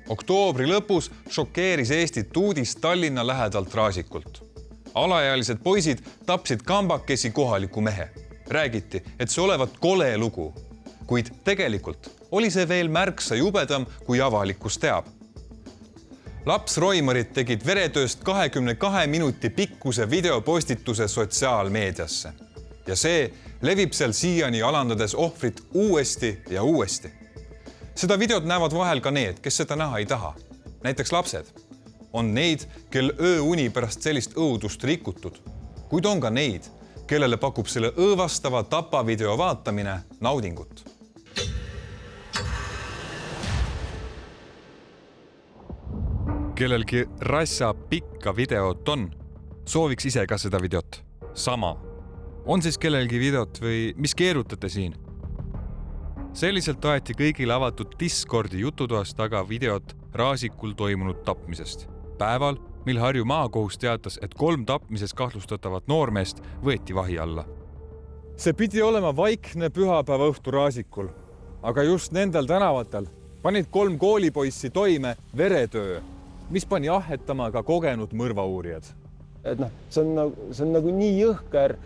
Oktoobri lõpus šokeeris Eestit uudis Tallinna lähedalt Raasikult. Alaealised poisid tapsid kambakesi kohaliku mehe. Räägiti, et see olevat kole lugu, kuid tegelikult oli see veel märksa jubedam, kui avalikkus teab. Lapsroimarid tegid veretööst 22 minuti pikkuse videopostituse sotsiaalmeediasse. Ja see levib seal siiani alandades ohvrit uuesti ja uuesti. Seda videot näevad vahel ka need, kes seda näha ei taha. Näiteks lapsed. On neid, kel ööuni pärast sellist õudust rikutud, kuid on ka neid, kellele pakub selle õõvastava tapavideo vaatamine naudingut. Kellelgi rassa pikka videot on, sooviks ise ka seda videot. Sama. On siis kellelgi videot või mis keerutate siin? Selliselt aeti kõigile avatud Discordi jututoas taga videot Raasikul toimunud tapmisest. Päeval, mil Harju maakohus teatas, et 3 tapmises kahtlustatavat noormeest võeti vahi alla. See pidi olema vaikne pühapäeva õhtu Raasikul, aga just nendel tänavatel panid 3 koolipoissi toime veretöö, mis pani ahetama ka kogenud mõrvauurijad. See on nagu nii jõhker,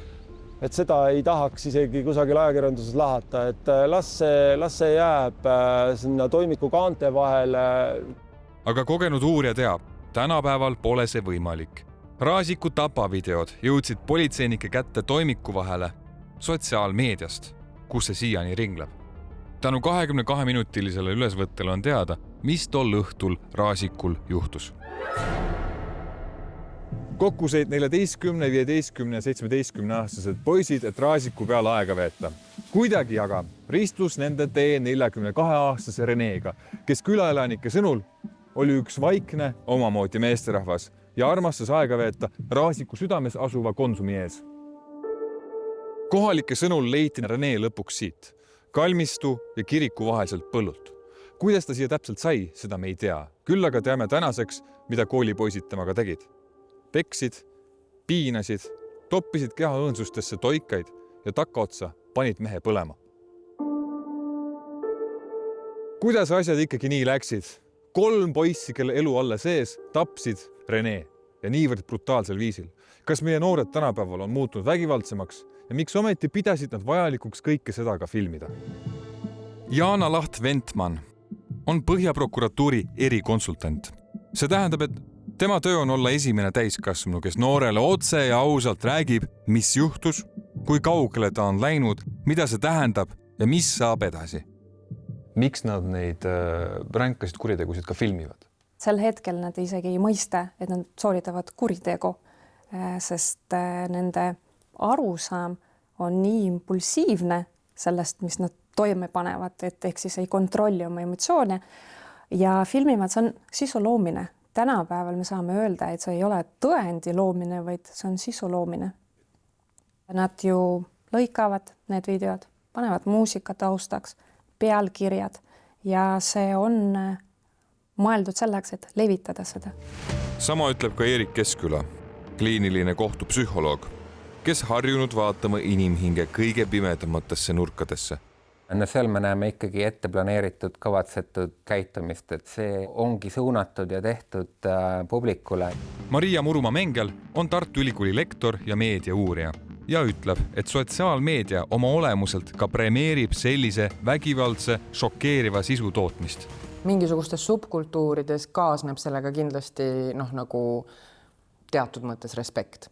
et seda ei tahaks isegi kusagil ajakirjanduses lahata, et las see jääb sinna toimiku kaante vahele. Aga kogenud uurija teab, tänapäeval pole see võimalik. Raasiku tapavideod jõudsid politseinike kätte toimiku vahele sotsiaalmeediast, kus see siiani ringleb. Tänu 22-minutilisele ülesvõttele on teada, mis tol õhtul Raasikul juhtus. Kokku said 14, 15 ja 17-aastased poisid, et Raasiku peal aega veeta. Kuidagi aga ristus nende tee 42-aastase Reneega, kes külaelanike sõnul oli üks vaikne omamoodi meesterahvas ja armastas aega veeta Raasiku südames asuva Konsumi ees. Kohalike sõnul leiti Rene lõpuks siit, kalmistu ja kiriku vaheselt põllult. Kuidas ta siia täpselt sai, seda me ei tea. Küll aga teame tänaseks, mida koolipoisid temaga tegid. Peksid, piinasid, toppisid keha õõnsustesse toikaid ja takkaotsa panid mehe põlema. Kuidas asjad ikkagi nii läksid? 3 poissi, kelle elu alla sees, tapsid Rene ja niivõrd brutaalsel viisil. Kas meie noored tänapäeval on muutunud vägivaldsemaks ja miks ometi pidasid nad vajalikuks kõike seda ka filmida? Jaana Laht-Ventman on Põhjaprokuratuuri erikonsultant. See tähendab, et tema töö on olla esimene täiskasvanu, kes noorele otse ja ausalt räägib, mis juhtus, kui kaugele ta on läinud, mida see tähendab ja mis saab edasi. Miks nad neid ränkasid kuritegusid ka filmivad? Sel hetkel nad isegi ei mõista, et nad sooritavad kuritegu, sest nende arusaam on nii impulsiivne sellest, mis nad toime panevad, et ehk siis ei kontrolli oma emotsioone ja filmivad, see on sisu loomine. Tänapäeval me saame öelda, et see ei ole tõendi loomine, vaid see on sisu loomine. Nad ju lõikavad need videod, panevad muusika taustaks, pealkirjad ja see on mõeldud selleks, et levitada seda. Sama ütleb ka Erik Keskküla, kliiniline kohtupsühholoog, kes harjunud vaatama inimhinge kõige pimedamatesse nurkadesse. Seal me näeme ikkagi ette planeeritud, kavatsetud käitumist, et see ongi suunatud ja tehtud publikule. Maria Muruma-Mengel on Tartu Ülikooli lektor ja meediauurija ja ütleb, et sotsiaalmeedia oma olemuselt ka premeerib sellise vägivaldse, šokeeriva sisu tootmist. Mingisugustes subkultuurides kaasneb sellega kindlasti nagu teatud mõttes respekt.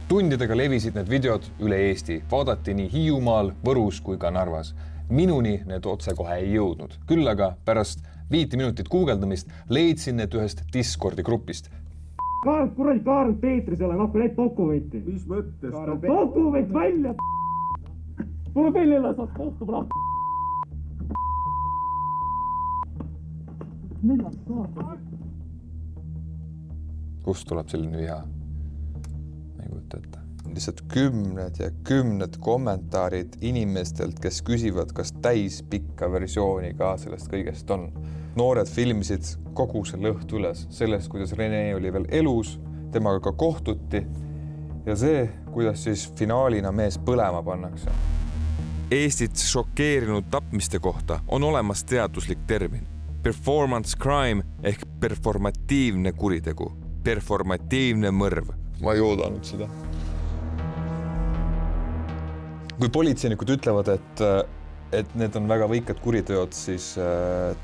Tundidega levisid need videod üle Eesti. Vaadati nii Hiiumaal, Võrus kui ka Narvas. Minuni need otse kohe ei jõudnud. Küll aga pärast 5 minutit guugeldamist leidsin need ühest Discordi grupist. Kaarel Peetrisele nappi neid dokumenti. Mis mõttes? Dokument välja! Tule välja, saad kohtuma lahti. Kust tuleb selline viha? Ei kujuta ette. Lihtsalt kümned ja kümned kommentaarid inimestelt, kes küsivad, kas täispikka versiooni ka sellest kõigest on. Noored filmisid kogu selle õhtu üles sellest, kuidas Rene oli veel elus, temaga ka kohtuti ja see, kuidas siis finaalina mees põlema pannakse. Eestit šokeerinud tapmiste kohta on olemas teaduslik termin performance crime ehk performatiivne kuritegu, performatiivne mõrv. Ma ei oodanud seda. Kui politseinikud ütlevad, et need on väga võikad kuriteod, siis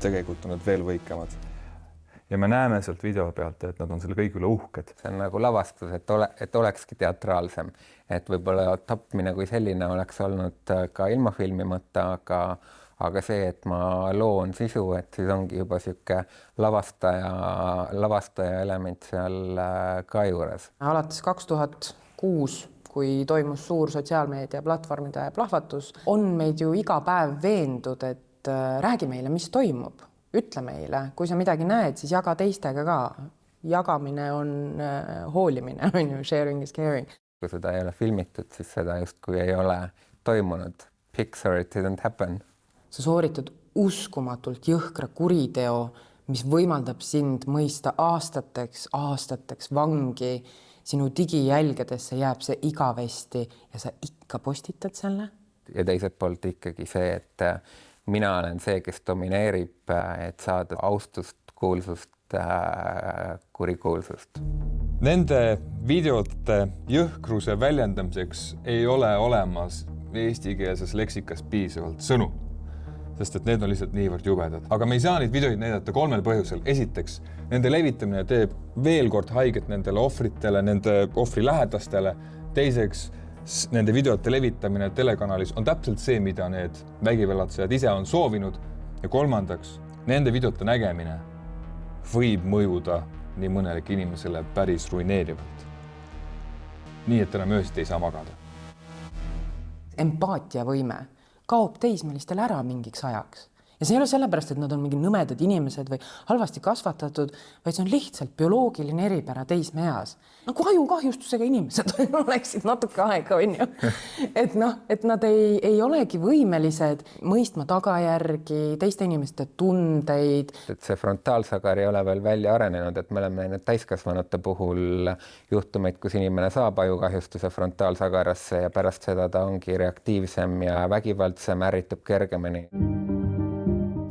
tegelikult on need veel võikemad. Ja me näeme sealt video pealt, et nad on selle kõik üle uhked. See on nagu lavastus, et olekski teatraalsem, et võib-olla tapmine kui selline oleks olnud ka ilma filmimata, aga see, et ma loon sisu, et siis ongi juba sihuke lavastaja element seal ka juures. Alates 2006, kui toimus suur sotsiaalmeedia platvormide plahvatus, on meid ju iga päev veendud, et räägi meile, mis toimub. Ütle meile, kui sa midagi näed, siis jaga teistega ka. Jagamine on hoolimine, on ju, sharing is caring. Kui seda ei ole filmitud, siis seda justkui ei ole toimunud. Pixar, it didn't happen. Sa sooritad uskumatult jõhkra kuriteo, mis võimaldab sind mõista aastateks vangi. Sinu digijälgedesse jääb see igavesti ja sa ikka postitad selle. Ja teiselt poolt ikkagi see, et mina olen see, kes domineerib, et saada austust, kuulsust, kurikuulsust. Nende videote jõhkruse väljendamiseks ei ole olemas eestikeelses leksikas piisavalt sõnu, sest et need on lihtsalt niivõrd jubedad. Aga me ei saa neid videoid näidata 3 põhjusel. Esiteks, nende levitamine teeb veel kord haiget nendele ohvritele, nende ohvri lähedastele. Teiseks, nende videote levitamine telekanalis on täpselt see, mida need vägivallatsejad ise on soovinud. Ja kolmandaks, nende videote nägemine võib mõjuda nii mõnelegi inimesele päris ruineerivalt. Nii, et enam öösiti ei saa magada. Empaatiavõime kaob teismelistel ära mingiks ajaks. Ja see ei ole sellepärast, et nad on mingi nõmedad inimesed või halvasti kasvatatud, vaid see on lihtsalt bioloogiline eripära teismeeas. Nagu ajukahjustusega inimesed oleksid natuke aega, on ju. Et nad ei olegi võimelised mõistma tagajärgi, teiste inimeste tundeid. Et see frontaalsagar ei ole veel välja arenenud, et me oleme näinud täiskasvanute puhul juhtumeid, kus inimene saab ajukahjustuse frontaalsagarasse ja pärast seda ta ongi reaktiivsem ja vägivaldsem, ärritub kergemini.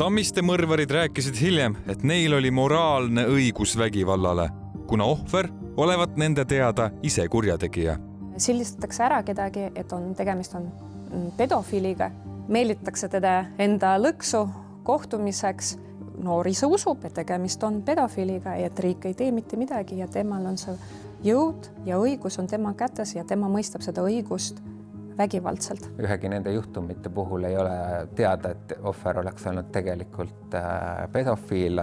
Tammiste mõrvarid rääkisid hiljem, et neil oli moraalne õigus vägivallale, kuna ohver olevat nende teada ise kurjategija. Sildistatakse ära kedagi, et tegemist on pedofiiliga, meelitatakse teda enda lõksu kohtumiseks. Noor ise usub, et tegemist on pedofiiliga ja et riik ei tee mitte midagi ja temal on see jõud ja õigus on tema kätes ja tema mõistab seda õigust vägivaldselt. Ühegi nende juhtumite puhul ei ole teada, et ohver oleks olnud tegelikult pedofiil.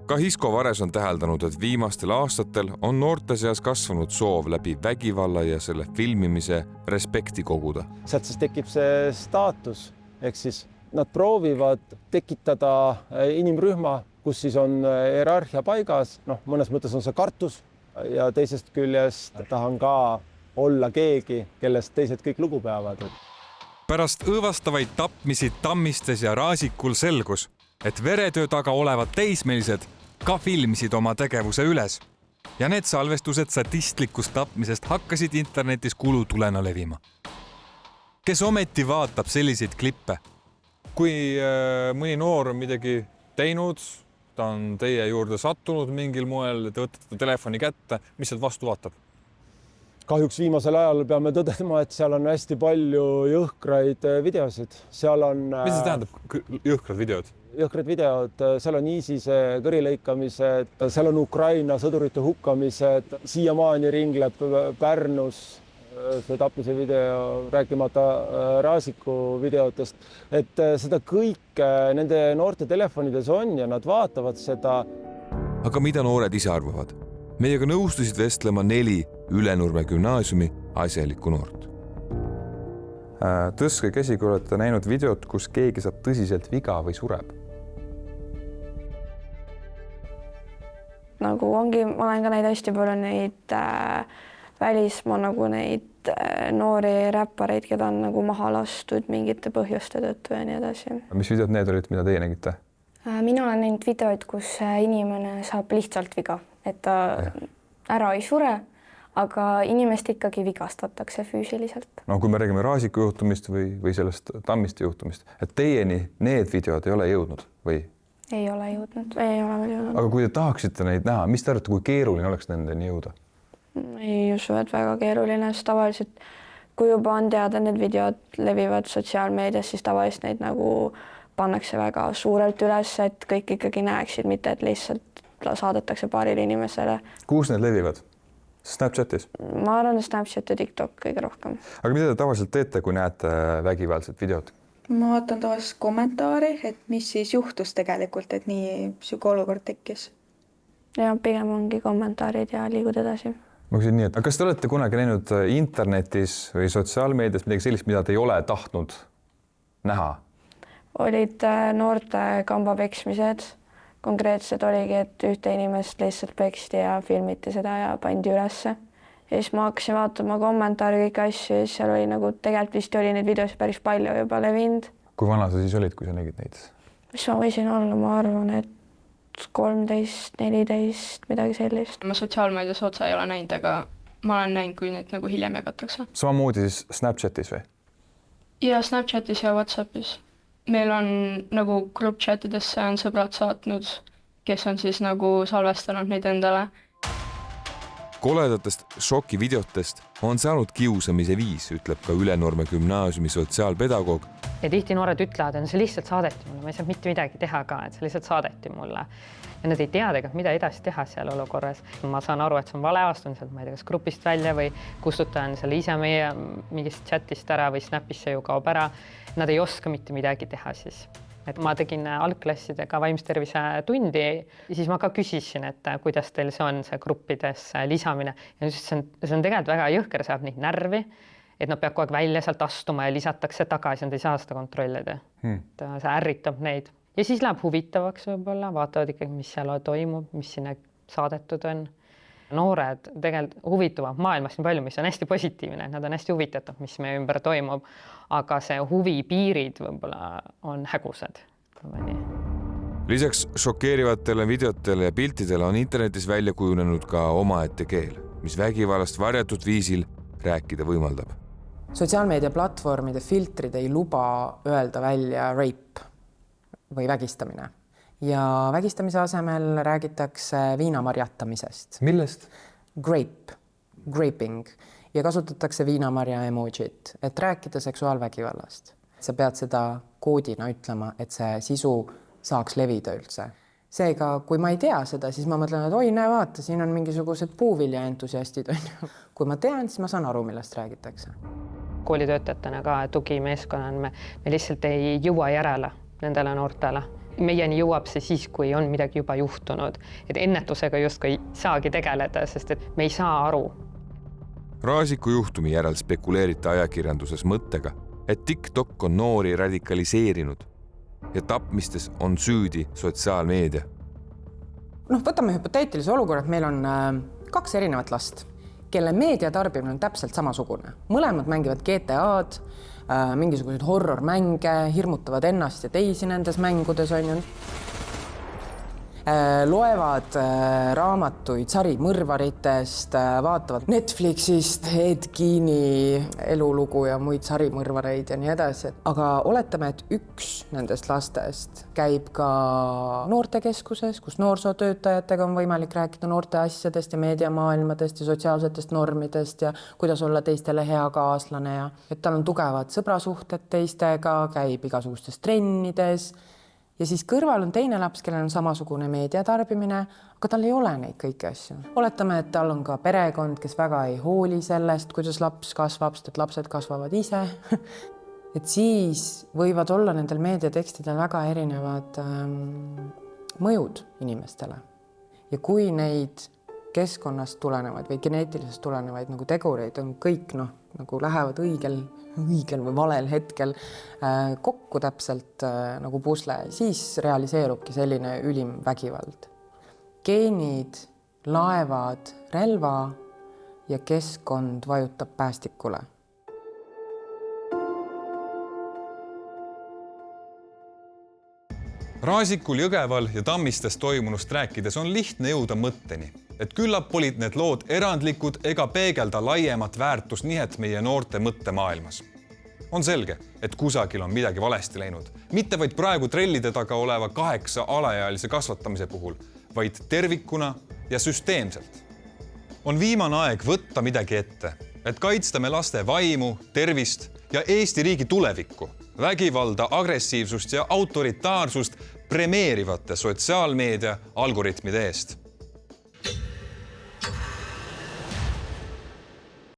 Ka Hisko Vares on täheldanud, et viimastel aastatel on noorte seas kasvanud soov läbi vägivalla ja selle filmimise respekti koguda. Sealt siis tekib see staatus, ehk siis nad proovivad tekitada inimrühma, kus siis on hierarhia paigas. Mõnes mõttes on see kartus ja teisest küljest tahan ka olla keegi, kellest teised kõik lugu peavad. Pärast õõvastavaid tapmisi Tammistes ja Raasikul selgus, et veretöö taga olevad teismelised ka filmisid oma tegevuse üles ja need salvestused sadistlikust tapmisest hakkasid internetis kulutulena levima. Kes ometi vaatab selliseid klippe? Kui mõni noor on midagi teinud, ta on teie juurde sattunud mingil moel, te võtate telefoni kätte, mis sealt vastu vaatab? Kahjuks viimasel ajal peame tõdema, et seal on hästi palju jõhkraid videosid. Seal on... Mis see tähendab jõhkrad videod? Jõhkrad videod, seal on ISISe kõrilõikamised, seal on Ukraina sõdurite hukkamised, siiamaani ringleb Pärnus see tapmise video, rääkimata Raasiku videotest. Et seda kõik nende noorte telefonides on ja nad vaatavad seda. Aga mida noored ise arvavad? Meiega nõustusid vestlema 4 Ülenurme gümnaasiumi asjalikku noort. Tõstke käsi, kui olete näinud videot, kus keegi saab tõsiselt viga või sureb. Ma olen ka neid hästi palju neid välismaa neid noori räppareid, keda on maha lastud mingite põhjuste tõttu ja nii edasi. Mis videod need olid, mida teie nägite? Mina olen näinud videoid, kus inimene saab lihtsalt viga, et ta ära ei sure, aga inimest ikkagi vigastatakse füüsiliselt. Kui me räägime Raasiku juhtumist või sellest Tammiste juhtumist, et teieni need videod ei ole jõudnud või? ei ole jõudnud, ei ole veel jõudnud. aga kui te tahaksite neid näha, mis te arvate, kui keeruline oleks nendeni jõuda? Ei usu, et väga keeruline, sest tavaliselt kui juba on teada, need videod levivad sotsiaalmeedias, siis tavaliselt neid nagu pannakse väga suurelt üles, et kõik ikkagi näeksid, mitte et lihtsalt saadetakse paarile inimesele. Kus need levivad? Snapchatis? Ma arvan, Snapchat ja TikTok kõige rohkem. Aga mida te tavaliselt teete, kui näete vägivaldset videot? Ma vaatan tavaliselt kommentaari, et mis siis juhtus tegelikult, et nii siuke olukord tekkis. Ja pigem ongi kommentaarid ja liigud edasi. Ma küsin nii, et kas te olete kunagi näinud internetis või sotsiaalmeedias midagi sellist, mida te ei ole tahtnud näha? Olid noorte kambapeksmised. Konkreetselt oligi, et ühte inimest lihtsalt peksti ja filmiti seda ja pandi ülesse. Ja siis ma hakkasin vaatama kommentaari kõiki asju ja seal oli nagu tegelikult vist oli neid videosid päris palju juba levinud. Kui vana sa siis olid, kui sa nägid neid? Mis ma võisin olla, ma arvan, et 13, 14, midagi sellist. Ma sotsiaalmeedias otsa ei ole näinud, aga ma olen näinud, kui neid nagu hiljem jagatakse. Samamoodi siis Snapchatis või? Ja Snapchatis ja WhatsAppis. Meil on nagu group chatidesse on sõbrad saatnud, kes on siis nagu salvestanud neid endale. Koledatest šokivideotest on saanud kiusamise viis, ütleb ka Ülenurme gümnaasiumi sotsiaalpedagoog. Ja tihti noored ütlevad, et see lihtsalt saadeti mulle, ma ei saa mitte midagi teha ka, et see lihtsalt saadeti mulle. Ja nad ei tea tegelikult, mida edasi teha seal olukorras. Ma saan aru, et see on vale astun sealt, ma ei tea, kas grupist välja või kustutan selle ise meie mingist chatist ära või Snapisse ju kaob ära. Nad ei oska mitte midagi teha siis. Et ma tegin algklassidega vaimstervise tundi ja siis ma ka küsisin, et kuidas teil see on see gruppides lisamine. Ja see on tegelikult väga jõhker, saab neid närvi, et nad peab kogu aeg välja sealt astuma ja lisatakse tagasi, nad ei saa seda kontrollida. See ärritab neid. Ja siis läheb huvitavaks võib-olla, vaatavad ikkagi, mis seal toimub, mis sinna saadetud on. Noored tegelikult huvituvad maailmast nii palju, mis on hästi positiivne, nad on hästi huvitatud, mis meie ümber toimub, aga see huvi piirid võib-olla on hägused. Lisaks šokeerivatele videotele ja piltidele on internetis välja kujunenud ka omaette keel, mis vägivallast varjatud viisil rääkida võimaldab. Sotsiaalmeedia platvormide filtrid ei luba öelda välja rape või vägistamine. Ja vägistamise asemel räägitakse viinamarjatamisest. Millest? Graping. Ja kasutatakse viinamarja emojit, et rääkida seksuaalvägivallast. Sa pead seda koodina ütlema, et see sisu saaks levida üldse. Seega, kui ma ei tea seda, siis ma mõtlen, et oi, näe vaata, siin on mingisugused puuvilja entusiastid. Kui ma tean, siis ma saan aru, millest räägitakse. Koolitöötajatena ka tugimeeskonnana me lihtsalt ei jõua järele nendele noortele. Meieni jõuab see siis, kui on midagi juba juhtunud. Et ennetusega justkui ei saagi tegeleda, sest et me ei saa aru. Raasiku juhtumi järel spekuleeriti ajakirjanduses mõttega, et TikTok on noori radikaliseerinud ja tapmistes on süüdi sotsiaalmeedia. Võtame hüpoteetilise olukorra, et meil on 2 erinevat last, kelle meediatarbimine on täpselt samasugune. Mõlemad mängivad GTA-d, mingisugused horror-mänge, hirmutavad ennast ja teisi nendes mängudes on ju. Loevad raamatuid sarimõrvaritest, vaatavad Netflixist Ed Geini elulugu ja muid sarimõrvareid ja nii edasi. Aga oletame, et üks nendest lastest käib ka noortekeskuses, kus noorsootöötajatega on võimalik rääkida noorte asjadest ja meediamaailmadest ja sotsiaalsetest normidest ja kuidas olla teistele hea kaaslane ja et tal on tugevad sõbrasuhted teistega, käib igasugustes trennides. Ja siis kõrval on teine laps, kellel on samasugune meediatarbimine, aga tal ei ole neid kõiki asju. Oletame, et tal on ka perekond, kes väga ei hooli sellest, kuidas laps kasvab, sest et lapsed kasvavad ise. Et siis võivad olla nendel meediatekstidel väga erinevad mõjud inimestele. Ja kui neid keskkonnast tulenevaid või geneetilisest tulenevaid nagu tegureid on kõik nagu lähevad õigel või valel hetkel kokku täpselt nagu pusle, siis realiseerubki selline ülim vägivald. Geenid laevad relva ja keskkond vajutab päästikule. Raasikul, Jõgeval ja Tammistes toimunust rääkides on lihtne jõuda mõtteni, et küllap olid need lood erandlikud ega peegelda laiemat väärtusnihet meie noorte mõttemaailmas. On selge, et kusagil on midagi valesti läinud. Mitte vaid praegu trellide taga oleva 8 alaealise kasvatamise puhul, vaid tervikuna ja süsteemselt. On viimane aeg võtta midagi ette, et kaitsta me laste vaimu, tervist ja Eesti riigi tulevikku, vägivalda, agressiivsust ja autoritaarsust premeerivate sotsiaalmeedia algoritmide eest.